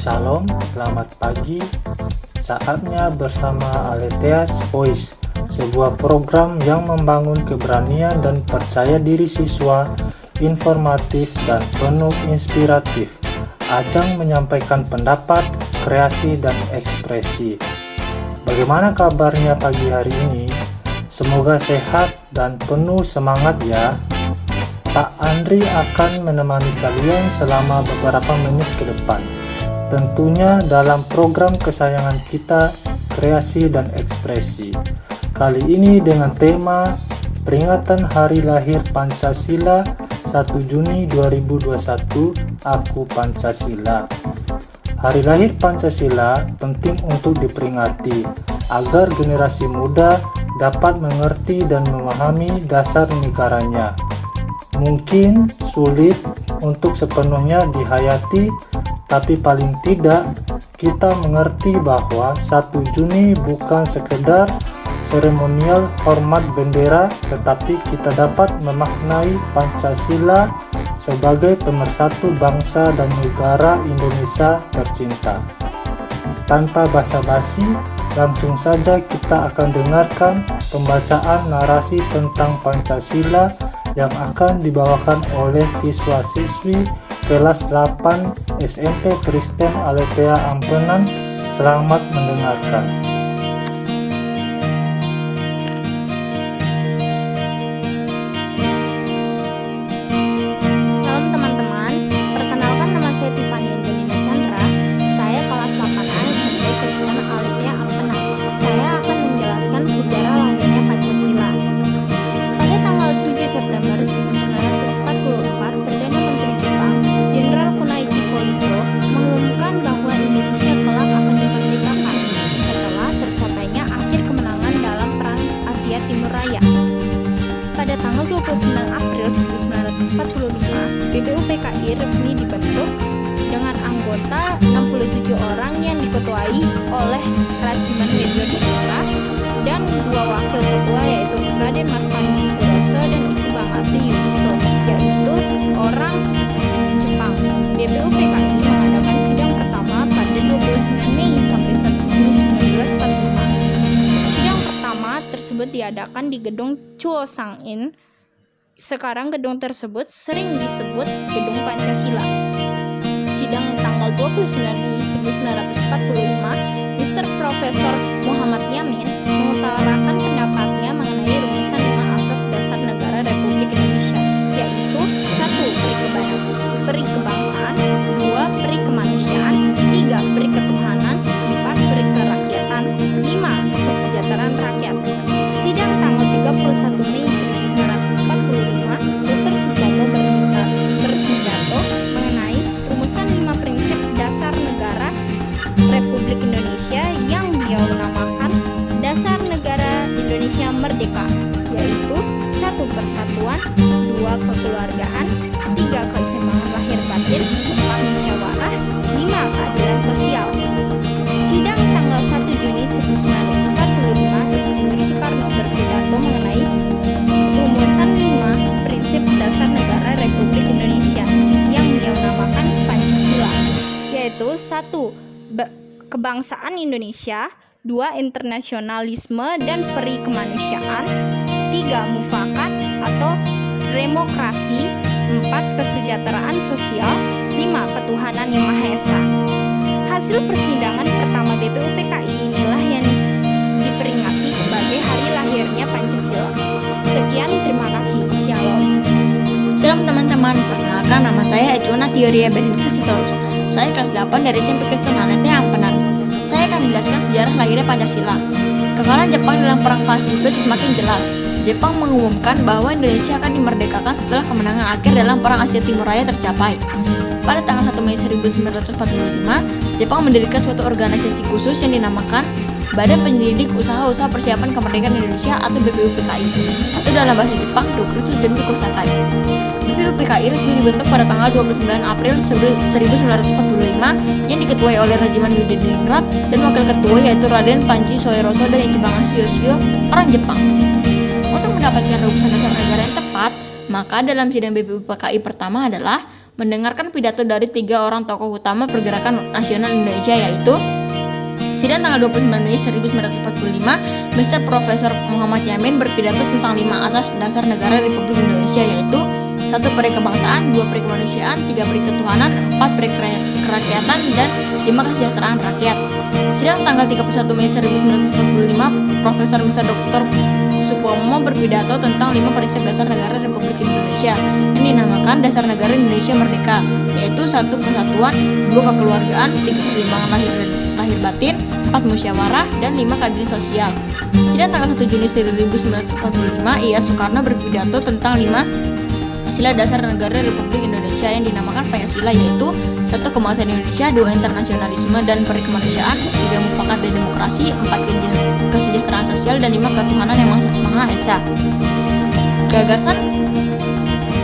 Salam, selamat pagi. Saatnya bersama Alethea's Voice, sebuah program yang membangun keberanian dan percaya diri siswa, informatif dan penuh inspiratif. Ajang menyampaikan pendapat, kreasi, dan ekspresi. Bagaimana kabarnya pagi hari ini? Semoga sehat dan penuh semangat ya. Pak Andri akan menemani kalian selama beberapa menit ke depan. Tentunya dalam program kesayangan kita, kreasi dan ekspresi. Kali ini dengan tema peringatan Hari Lahir Pancasila 1 Juni 2021, Aku Pancasila. Hari lahir Pancasila penting untuk diperingati agar generasi muda dapat mengerti dan memahami dasar negaranya. Mungkin sulit untuk sepenuhnya dihayati, tapi paling tidak kita mengerti bahwa 1 Juni bukan sekedar seremonial hormat bendera, tetapi kita dapat memaknai Pancasila sebagai pemersatu bangsa dan negara Indonesia tercinta. Tanpa basa-basi, langsung saja kita akan dengarkan pembacaan narasi tentang Pancasila yang akan dibawakan oleh siswa-siswi kelas 8 SMP Kristen Aletheia Ampenan. Selamat mendengarkan. Salam teman-teman, perkenalkan nama saya Tiffany Angelina Chandra. Saya kelas 8A SMP Kristen Aletheia Ampenan. Saya akan menjelaskan sejarah lahirnya Pancasila. Pada tanggal 7 September 1944, Perdana Menteri Jepang, Jenderal Kunaichi Koiso, mengumumkan bahwa Indonesia kelak akan dimerdekakan setelah tercapainya akhir kemenangan dalam Perang Asia Timur Raya. Pada tanggal 29 April 1945, BPUPKI resmi dibentuk dengan anggota 67 orang yang diketuai oleh Rajiman Medjodiningrat dan 2 wakil ketua, yaitu Raden Mas Panji Suroso dan Itsubakashi Yuiso, yaitu orang Jepang. BPUPKI mengadakan sidang pertama pada 29 Mei sampai 1 Juni 1945. Sidang pertama tersebut diadakan di Gedung Chuo-sang-in. Sekarang gedung tersebut sering disebut Gedung Pancasila. Sidang tanggal 29 Mei 1945, Mr. Profesor Muhammad Yamin mengutarakan pendapatnya mengenai rumusan 5 asas dasar negara Republik Indonesia, yaitu 1. Peri kebangsaan, 2. Peri kemanusiaan, 3. Peri ketuhanan, 4. Peri kerakyatan, 5. Kesejahteraan rakyat. Sidang tanggal 31 Mei 1945, Dr. Sutomo berpidato mengenai rumusan 5 prinsip dasar negara Republik Indonesia yang beliau namakan Dasar Negara Indonesia Merdeka, yaitu 1. Persatuan, 2. Kekeluargaan, 3. Keseimbangan lahir batin, 4. Musyawarah, 5. Keadilan sosial. Sidang tanggal 1 Juni 1945, Insinyur Soekarno berpidato mengenai rumusan 5 prinsip dasar negara Republik Indonesia yang beliau namakan Pancasila, yaitu 1. Kebangsaan Indonesia, 2. Internasionalisme dan peri kemanusiaan, 3. Mufakat atau demokrasi, 4. Kesejahteraan sosial, 5. Ketuhanan Yang Maha Esa. Hasil persidangan pertama BPUPKI inilah yang diperingati sebagai hari lahirnya Pancasila. Sekian, terima kasih. Shalom. Shalom teman-teman, perkenalkan nama saya Echwana Theoria Benedictus Sitorus. Saya kelas 8 dari SMP Kristen Aletheia Ampenan. Saya akan menjelaskan sejarah lahirnya Pancasila. Kekalahan Jepang dalam Perang Pasifik semakin jelas. Jepang mengumumkan bahwa Indonesia akan dimerdekakan setelah kemenangan akhir dalam Perang Asia Timur Raya tercapai. Pada tanggal 1 Mei 1945, Jepang mendirikan suatu organisasi khusus yang dinamakan Badan Penyelidik Usaha-Usaha Persiapan Kemerdekaan Indonesia atau BPUPKI, atau dalam bahasa Jepang Dokritsu Junbi Kosakai. BPUPKI resmi dibentuk pada tanggal 29 April 1945 yang diketuai oleh Rajiman Medjodiningrat dan wakil ketua yaitu Raden Panji Soeroso dan Itsubakashi Yoshio, orang Jepang. Untuk mendapatkan rumusan dasar negara yang tepat, maka dalam sidang BPUPKI pertama adalah mendengarkan pidato dari 3 orang tokoh utama pergerakan nasional Indonesia, yaitu sidang tanggal 29 Mei 1945, Mr. Profesor Muhammad Yamin berpidato tentang 5 asas dasar negara Republik Indonesia, yaitu 1. Peri kebangsaan, 2. Peri kemanusiaan, 3. Peri ketuhanan, 4. Peri kerakyatan, dan 5. Kesejahteraan rakyat. Sidang tanggal 31 Mei 1945, Profesor Mr. Dr. Supomo berpidato tentang 5 prinsip dasar negara Republik Indonesia yang dinamakan Dasar Negara Indonesia Merdeka, yaitu 1. Persatuan, 2. Kekeluargaan, 3. Keseimbangan lahir batin, 4. Musyawarah, dan 5. Keadilan sosial. Sidang tanggal 1 Juni 1945, I.R. Soekarno berpidato tentang 5 sila dasar negara Republik Indonesia yang dinamakan Pancasila, yaitu 1. Kebangsaan Indonesia, 2. Internasionalisme dan peri kemanusiaan, 3. Mufakat dan demokrasi, 4. Kesejahteraan sosial, dan 5. Ketuhanan yang Maha Esa.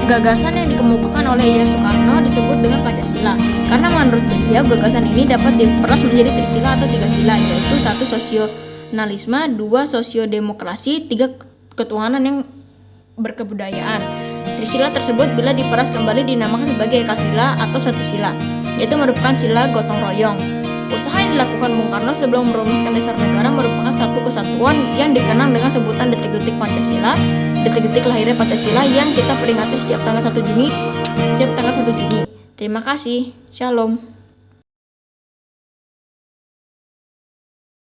Gagasan yang dikemukakan oleh I.R. Soekarno disebut dengan Pancasila karena menurut beliau gagasan ini dapat diperas menjadi trisila atau 3 sila, yaitu 1. Sosionalisme, 2. Sosiodemokrasi, 3. Ketuhanan yang berkebudayaan. Trisila tersebut bila diperas kembali dinamakan sebagai Ekasila atau 1 sila, yaitu merupakan sila gotong royong. Usaha yang dilakukan Bung Karno sebelum merumuskan dasar negara merupakan satu kesatuan yang dikenang dengan sebutan detik-detik Pancasila, detik-detik lahirnya Pancasila yang kita peringati setiap tanggal 1 Juni. Terima kasih. Shalom.